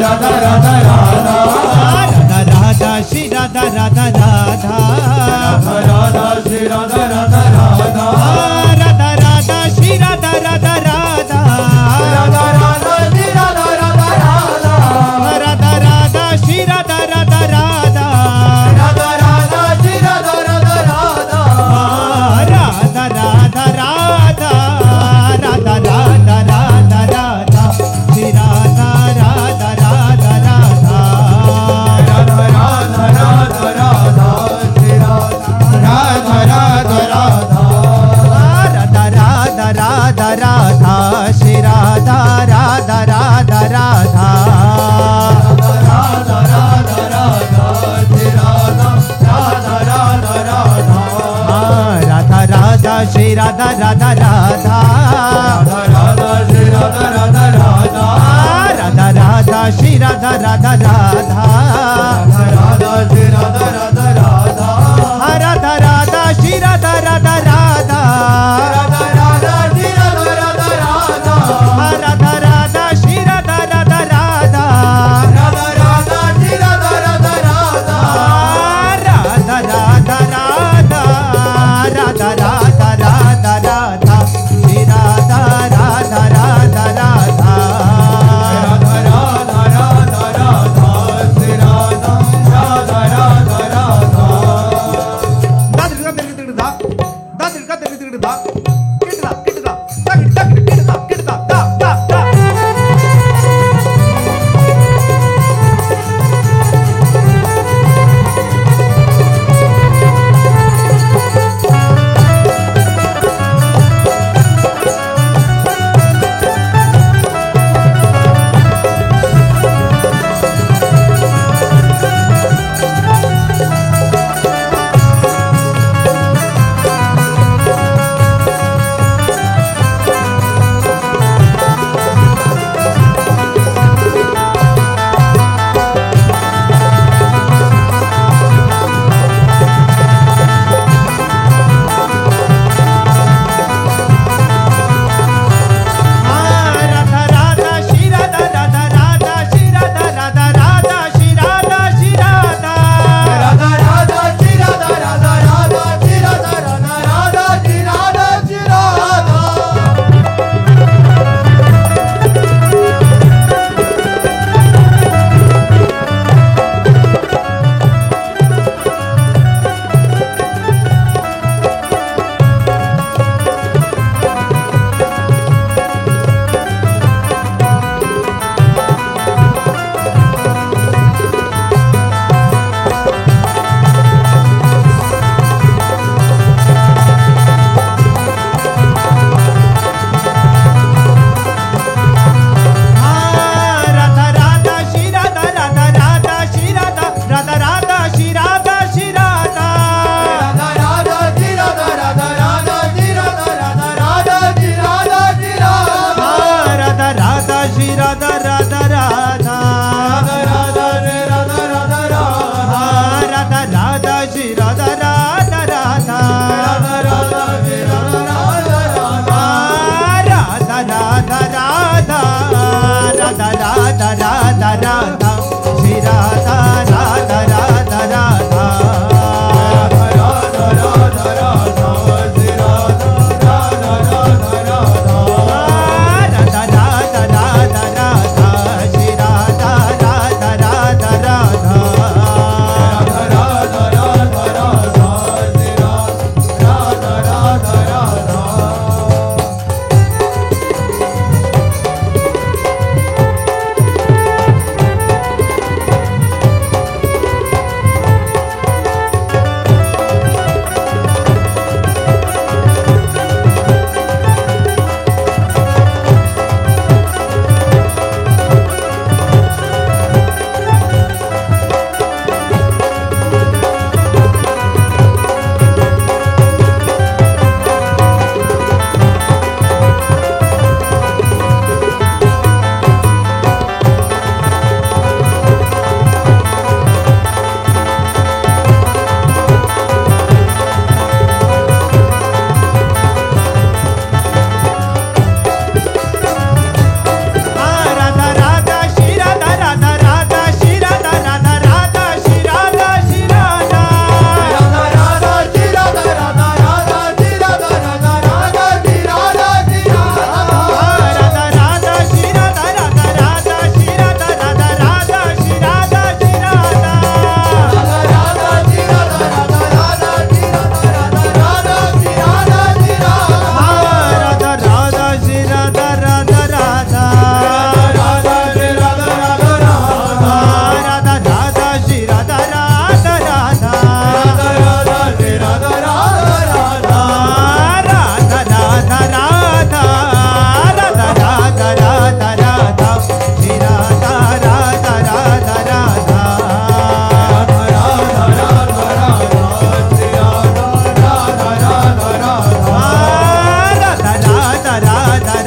राधा राधा राधा राधा राधा श्री राधा राधा राधा राधा श्री राधा राधा राधा राधा राधा श्री राधा राधा राधा राधा राधा श्री राधा राधा राधा राधा राधा श्री राधा राधा राधा राधा राधा श्री राधा राधा राधा राधा राधा राधा राधा राधा राधा राधा श्री राधा राधा राधा राधा राधा राधा राधा राधा श्री राधा राधा राधा राधा राधा राधा राधा श्री राधा राधा राधा राधा राधा राधा राधा श्री राधा राधा राधा राधा राधा राधा श्री राधा राधा राधा राधा राधा श्री राधा राधा राधा राधा राधा श्री राधा राधा राधा राधा श्री राधा राधा राधा राधा राधा श्री राधा राधा राधा राधा राधा श्री राधा राधा राधा राधा राधा श्री राधा राधा राधा राधा राधा श्री राधा राधा राधा राधा राधा राधा राधा राधा राधा राधा श्री राधा राधा राधा राधा राधा राधा राधा राधा श्री राधा राधा राधा राधा राधा राधा श्री राधा राधा राधा श्री राधा राधा राधा श्री राधा श्री राधा राधा राधा श्री राधा राधा राधा श्री राधा राधा राधा श्री राधा श्री राधा राधा राधा श्री राधा राधा राधा श्री राधा राधा राधा श्री राधा श्री राधा राधा राधा श्री राधा राधा राधा श्री राधा राधा राधा श्री राधा श्री राधा राधा राधा श्री राधा राधा राधा राधा राधा रे राधा राधा राधा राधा राधा श्री राधा राधा राधा राधा राधा रे राधा राधा राधा राधा राधा राधा राधा राधा राधा राधा श्री राधा राधा राधा राधा राधा राधा राधा राधा श्री राधा राधा राधा राधा राधा राधा राधा राधा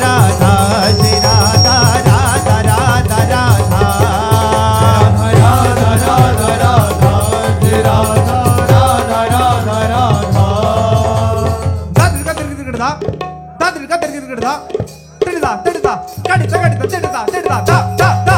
राधा श्री राधा राधा राधा राधा राधा राधा राधा श्री राधा राधा राधा राधा दादर का तिरदा दादर का तिरदा तिरदा तिरदा कड़ता कड़ता तिरदा तिरदा दा दा दा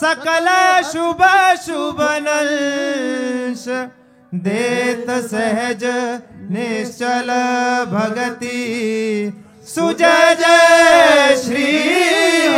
सकल शुभ शुभनंश देत सहज निश्चल भगति सुजय जय श्री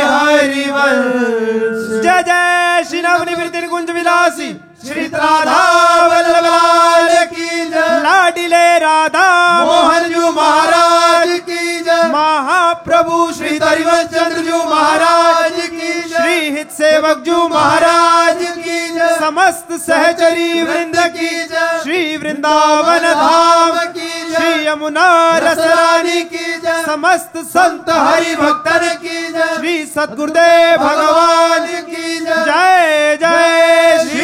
हरिवंश। जय जय श्री नवनिवृत्ति कुंज विलासी श्री राधा वल्लभ लाल की जय। लाडिले राधा मोहन जी महाराज की जय। महाप्रभु श्री हरिवंश चंद्र जी महाराज की जय। श्री हित सेवक जू महाराज की जय। समस्त सहचरी वृंद की जय। श्री वृंदावन धाम की जय श्री यमुना रसरानी की जय समस्त संत हरि भक्तन की जय श्री सद्गुरुदेव भगवान की जय जय जय श्री